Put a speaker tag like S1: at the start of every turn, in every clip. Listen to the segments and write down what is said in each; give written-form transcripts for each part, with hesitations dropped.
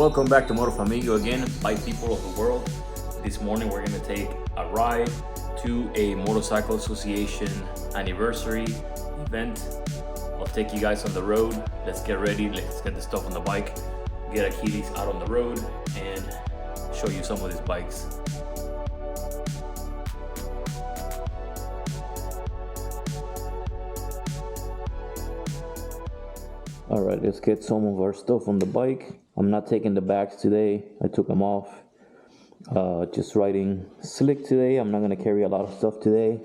S1: Welcome back to MotoFlamingo again, by people of the world. This morning we're going to take a ride to a Motorcycle Association anniversary event. I'll take you guys on the road. Let's get ready, let's get the stuff on the bike, get Achilles out on the road and show you some of these bikes. All right, let's get some of our stuff on the bike. I'm not taking the bags today. I took them off. Just riding slick today. I'm not gonna carry a lot of stuff today.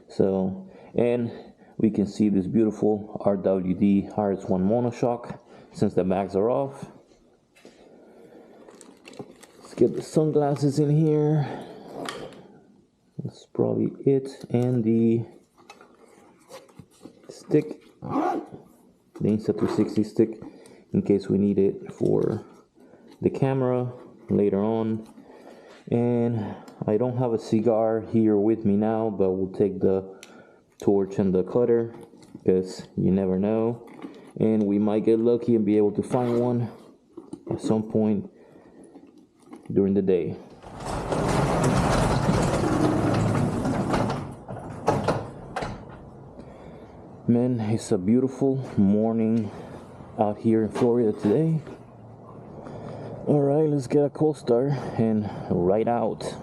S1: So, and we can see this beautiful RWD RS1 monoshock since the bags are off. Let's get the sunglasses in here. That's probably it. And the stick. The Insta360 stick in case we need it for the camera later on. And I don't have a cigar here with me now, but we'll take the torch and the cutter because you never know, and we might get lucky and be able to find one at some point during the day. Man, it's a beautiful morning out here in Florida today. All right, let's get a cold start and ride out.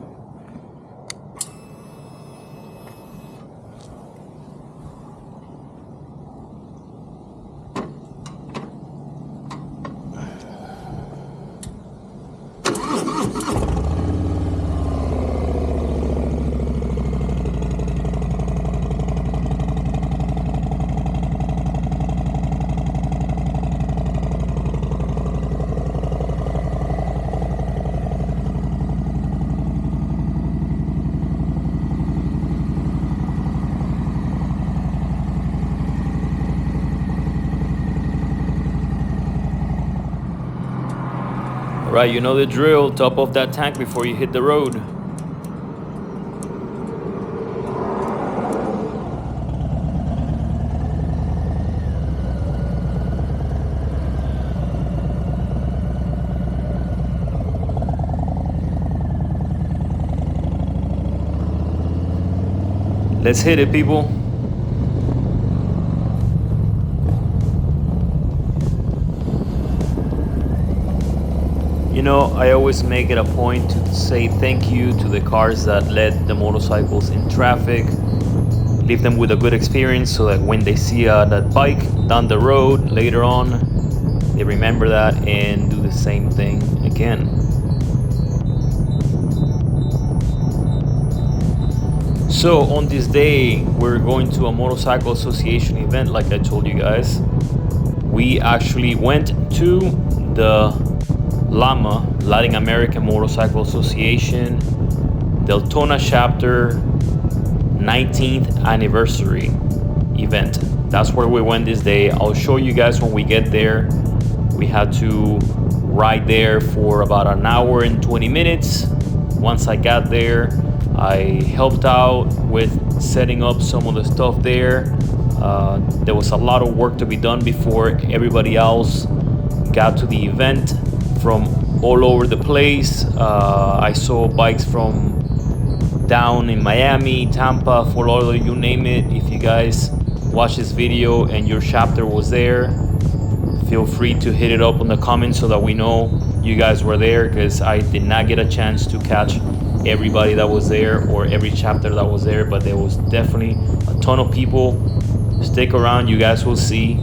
S1: Right, you know the drill. Top off that tank before you hit the road. Let's hit it, people. You know, I always make it a point to say thank you to the cars that led the motorcycles in traffic. Leave them with a good experience so that when they see that bike down the road later on, they remember that and do the same thing again. So on this day, we're going to a Motorcycle Association event like I told you guys. We actually went to the LAMA, Latin American Motorcycle Association, Deltona chapter 19th anniversary event. That's where we went this day. I'll show you guys when we get there. We had to ride there for about an hour and 20 minutes. Once I got there, I helped out with setting up some of the stuff there. There was a lot of work to be done before everybody else got to the event. From all over the place. I saw bikes from down in Miami, Tampa, Fort Lauderdale, you name it. If you guys watch this video and your chapter was there, feel free to hit it up in the comments so that we know you guys were there, because I did not get a chance to catch everybody that was there or every chapter that was there, but there was definitely a ton of people. Stick around, you guys will see,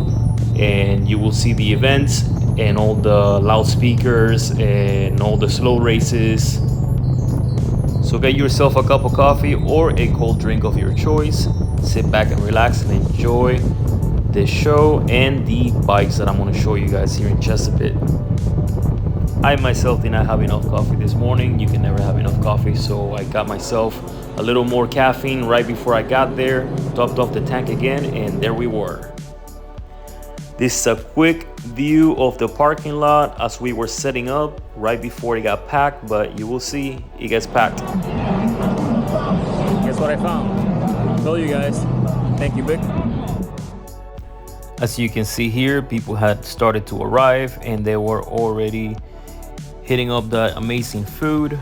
S1: and you will see the events and all the loudspeakers and all the slow races. So get yourself a cup of coffee or a cold drink of your choice. Sit back and relax and enjoy the show and the bikes that I'm gonna show you guys here in just a bit. I myself did not have enough coffee this morning. You can never have enough coffee, so I got myself a little more caffeine right before I got there, topped off the tank again, and there we were. This is a quick view of the parking lot as we were setting up right before it got packed, but you will see it gets packed. Guess what I found? Told you guys. Thank you, Vic. As you can see here, people had started to arrive and they were already hitting up that amazing food.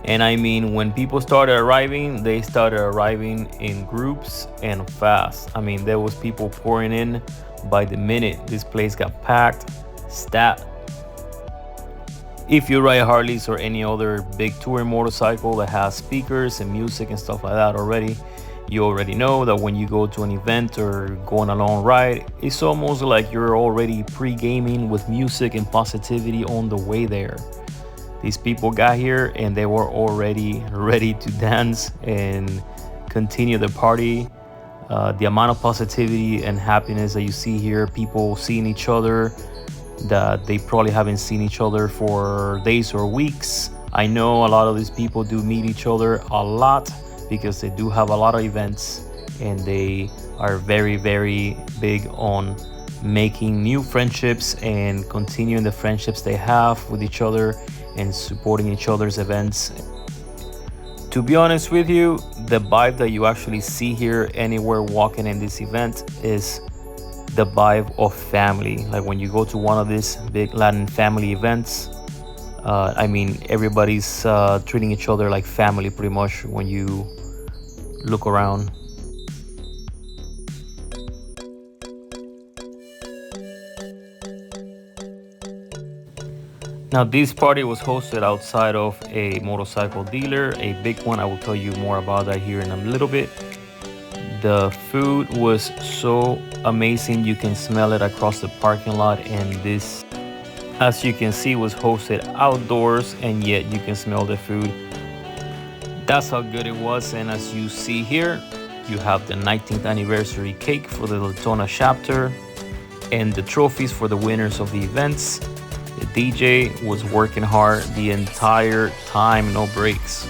S1: And I mean, when people started arriving, they started arriving in groups and fast. I mean, there was people pouring in by the minute. This place got packed, stat. If you ride Harleys or any other big touring motorcycle that has speakers and music and stuff like that already, you already know that when you go to an event or go on a long ride, it's almost like you're already pre-gaming with music and positivity on the way there. These people got here and they were already ready to dance and continue the party. The amount of positivity and happiness that you see here, people seeing each other, that they probably haven't seen each other for days or weeks. I know a lot of these people do meet each other a lot because they do have a lot of events, and they are very, very big on making new friendships and continuing the friendships they have with each other and supporting each other's events. To be honest with you, the vibe that you actually see here anywhere walking in this event is the vibe of family. Like when you go to one of these big Latin family events, I mean, everybody's treating each other like family pretty much when you look around. Now, this party was hosted outside of a motorcycle dealer, a big one. I will tell you more about that here in a little bit. The food was so amazing. You can smell it across the parking lot, and this, as you can see, was hosted outdoors, and yet you can smell the food. That's how good it was. And as you see here, you have the 19th anniversary cake for the Daytona chapter and the trophies for the winners of the events. The DJ was working hard the entire time, no breaks.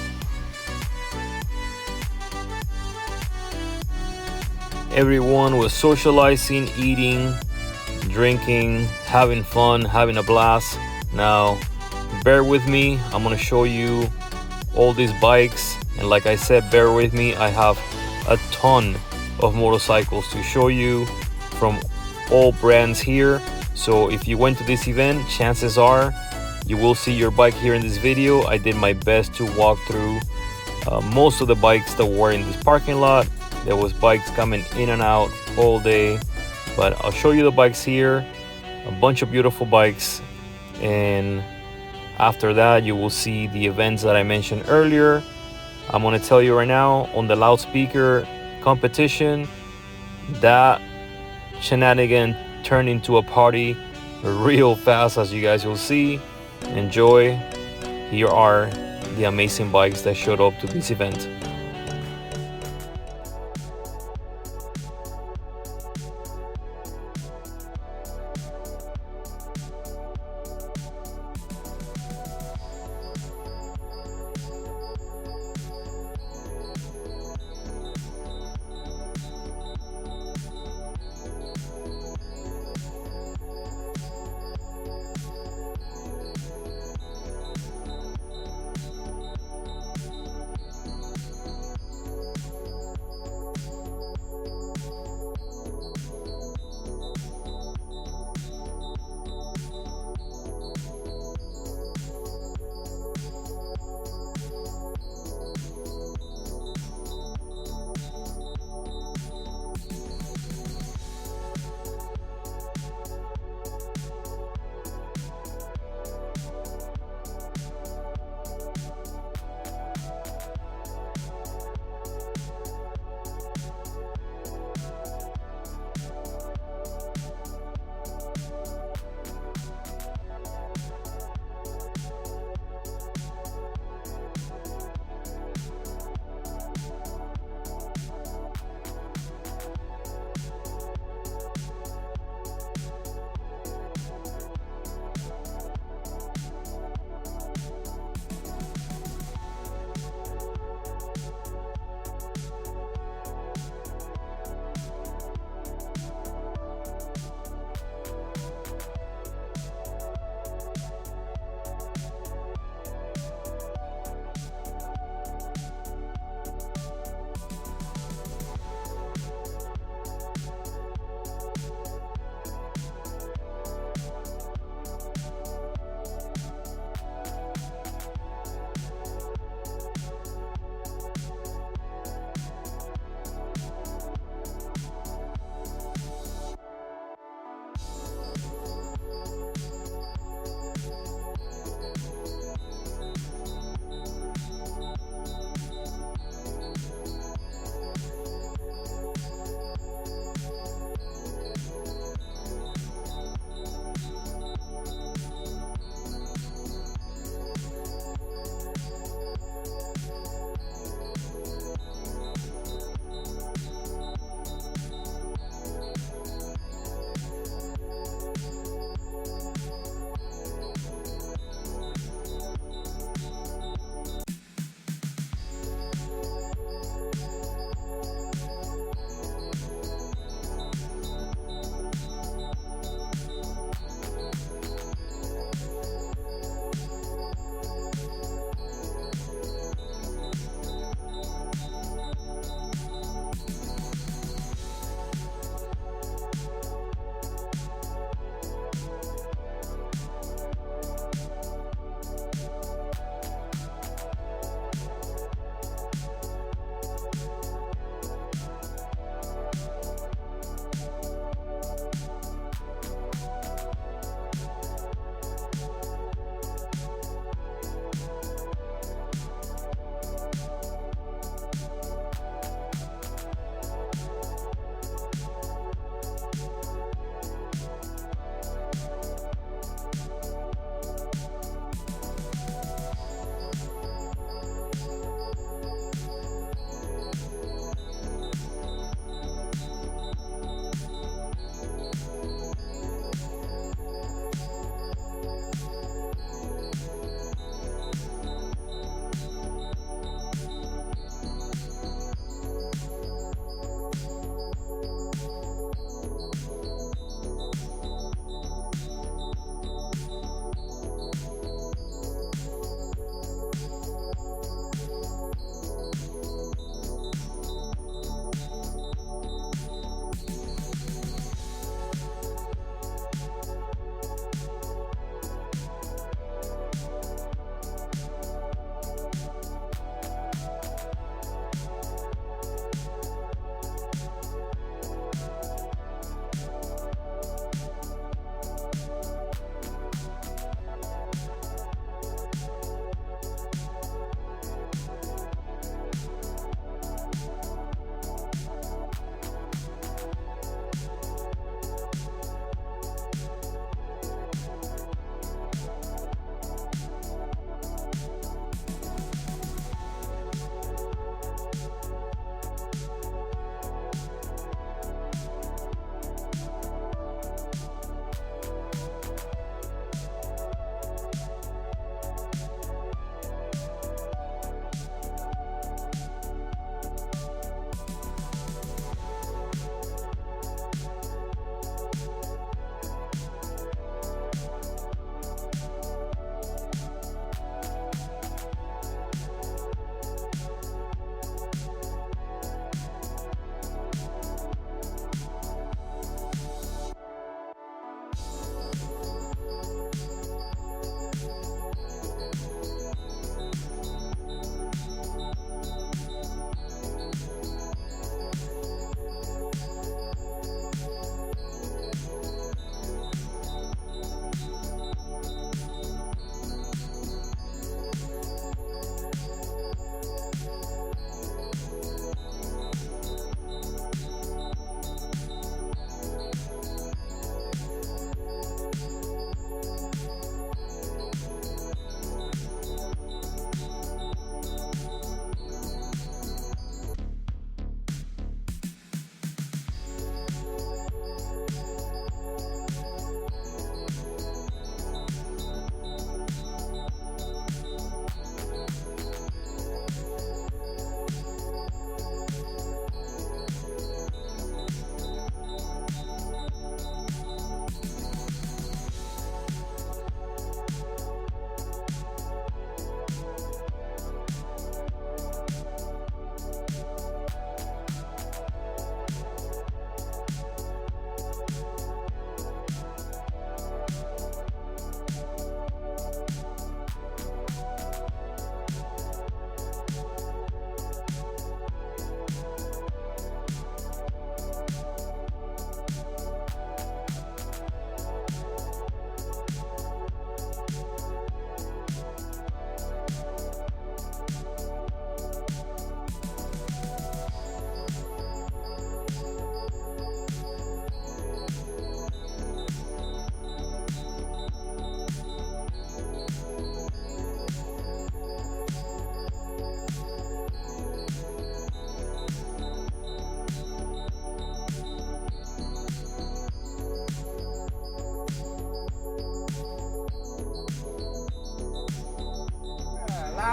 S1: Everyone was socializing, eating, drinking, having fun, having a blast. Now, bear with me. I'm gonna show you all these bikes. And like I said, bear with me. I have a ton of motorcycles to show you from all brands here. So if you went to this event, chances are you will see your bike here in this video. I did my best to walk through most of the bikes that were in this parking lot. There was bikes coming in and out all day, but I'll show you the bikes here. A bunch of beautiful bikes, and after that you will see the events that I mentioned earlier. I'm gonna tell you right now, on the loudspeaker competition, that shenanigan turned into a party real fast, as you guys will see. Enjoy. Here are the amazing bikes that showed up to this event.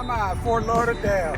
S2: LAMA, Fort Lauderdale.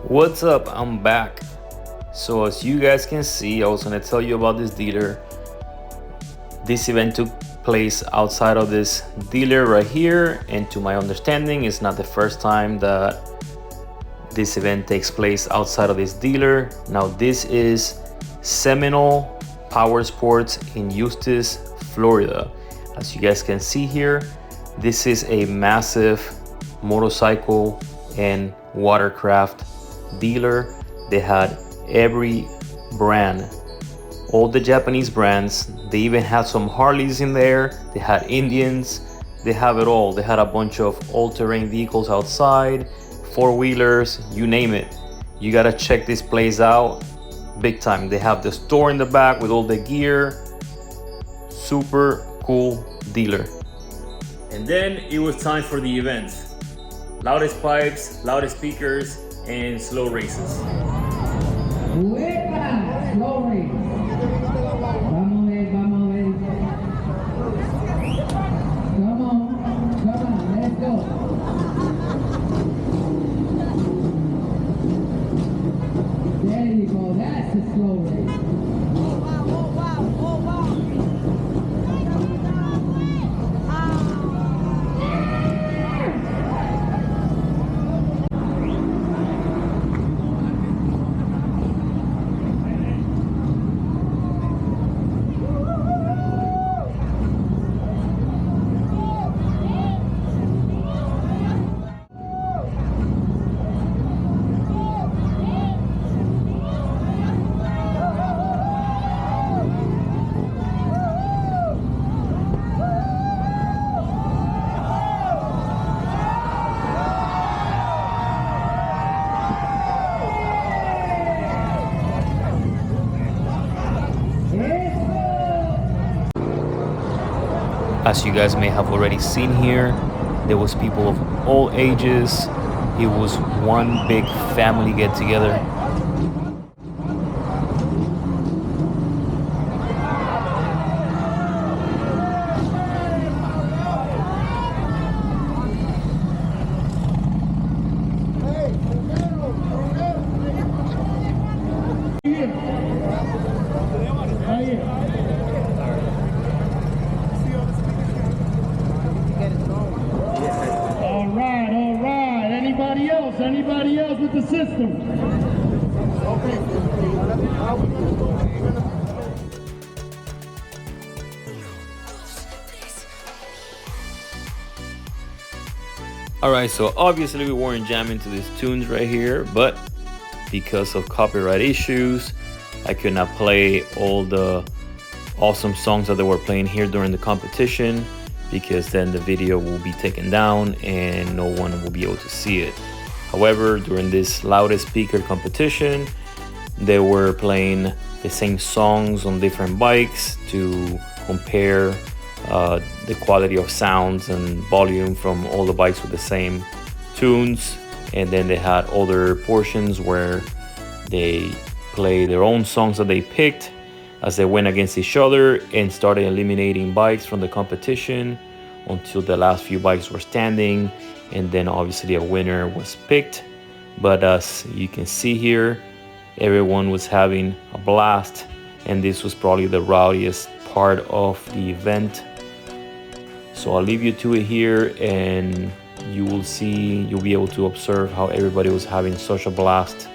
S1: What's up? I'm back. So as you guys can see, I was gonna tell you about this dealer. This event took place outside of this dealer right here, and to my understanding, it's not the first time that this event takes place outside of this dealer. Now this is Seminole Power Sports in Eustis, Florida. As you guys can see here, this is a massive motorcycle and watercraft dealer. They had every brand, all the Japanese brands. They even had some Harleys in there. They had Indians. They have it all. They had a bunch of all-terrain vehicles outside, four-wheelers, you name it. You gotta check this place out big time. They have the store in the back with all the gear. Super cool dealer. And then it was time for the event. Loudest pipes, loudest speakers, and slow races.
S3: Slow race. Vamos a ver, vamos a ver. Come on, let's go. There you go, that's the slow race.
S1: As you guys may have already seen here, there was people of all ages. It was one big family get together.
S3: Anybody else with the system?
S1: Alright, so obviously we weren't jamming to these tunes right here, but because of copyright issues, I could not play all the awesome songs that they were playing here during the competition, because then the video will be taken down and no one will be able to see it. However, during this loudest speaker competition, they were playing the same songs on different bikes to compare the quality of sounds and volume from all the bikes with the same tunes. And then they had other portions where they play their own songs that they picked as they went against each other and started eliminating bikes from the competition until the last few bikes were standing, and then obviously a winner was picked. But as you can see here, everyone was having a blast, and this was probably the rowdiest part of the event. So I'll leave you to it here, and you'll be able to observe how everybody was having such a blast.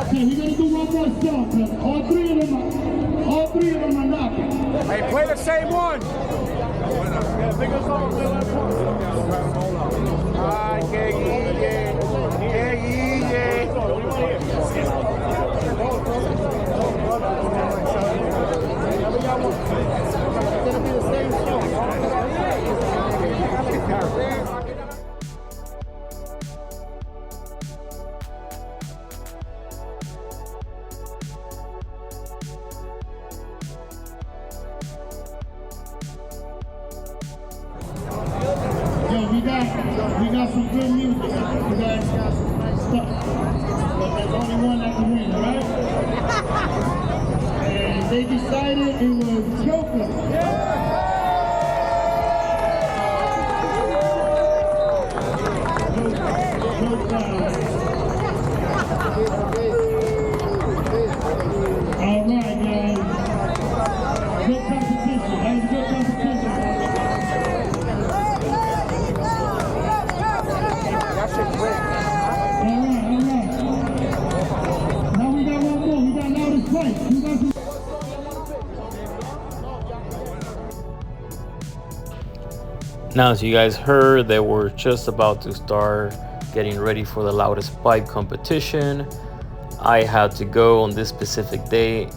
S3: Okay, we're gonna do one more song, cause all three of them are knocking.
S2: Hey, play the same one. Ay, qué guille, qué guille.
S3: Yo, we got some good music. We got some nice stuff. But there's only one that can win, right? And they decided it was Joker. All right, guys. Good competition. That was good competition.
S2: That shit quick.
S3: All right. Now we got one more. We got Loudest fight. You got some.
S1: Now, as you guys heard, they were just about to start getting ready for the Loudest bike competition. I had to go on this specific day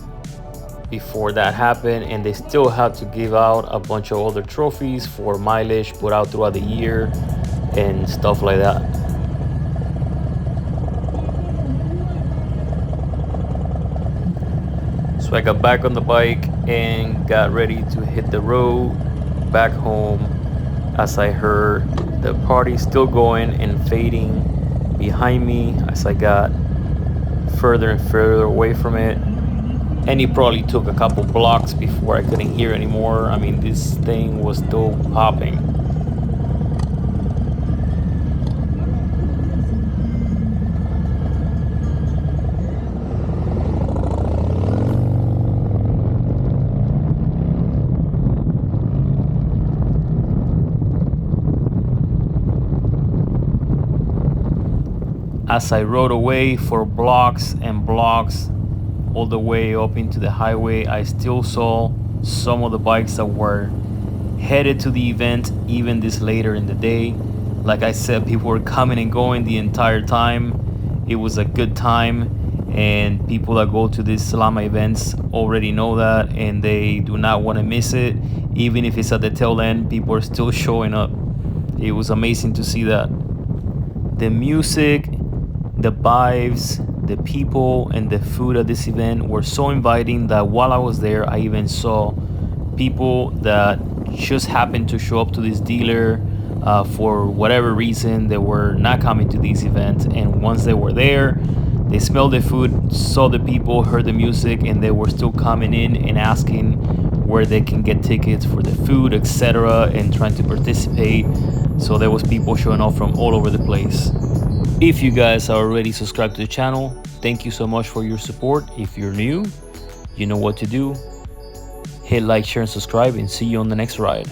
S1: before that happened, and they still had to give out a bunch of other trophies for mileage put out throughout the year and stuff like that. So I got back on the bike and got ready to hit the road back home, as I heard the party still going and fading behind me as I got further and further away from it. And it probably took a couple blocks before I couldn't hear anymore. I mean, this thing was still popping. As I rode away for blocks and blocks all the way up into the highway, I still saw some of the bikes that were headed to the event even this later in the day. Like I said, people were coming and going the entire time. It was a good time, and people that go to these LAMA events already know that, and they do not want to miss it. Even if it's at the tail end, people are still showing up. It was amazing to see that. The music, the vibes, the people, and the food at this event were so inviting that while I was there, I even saw people that just happened to show up to this dealer for whatever reason. They were not coming to these events, and once they were there, They smelled the food, saw the people, heard the music, and they were still coming in and asking where they can get tickets for the food, etc., and trying to participate. So there was people showing up from all over the place. If you guys are already subscribed to the channel, thank you so much for your support. If you're new, you know what to do. Hit like, share, and subscribe, and see you on the next ride.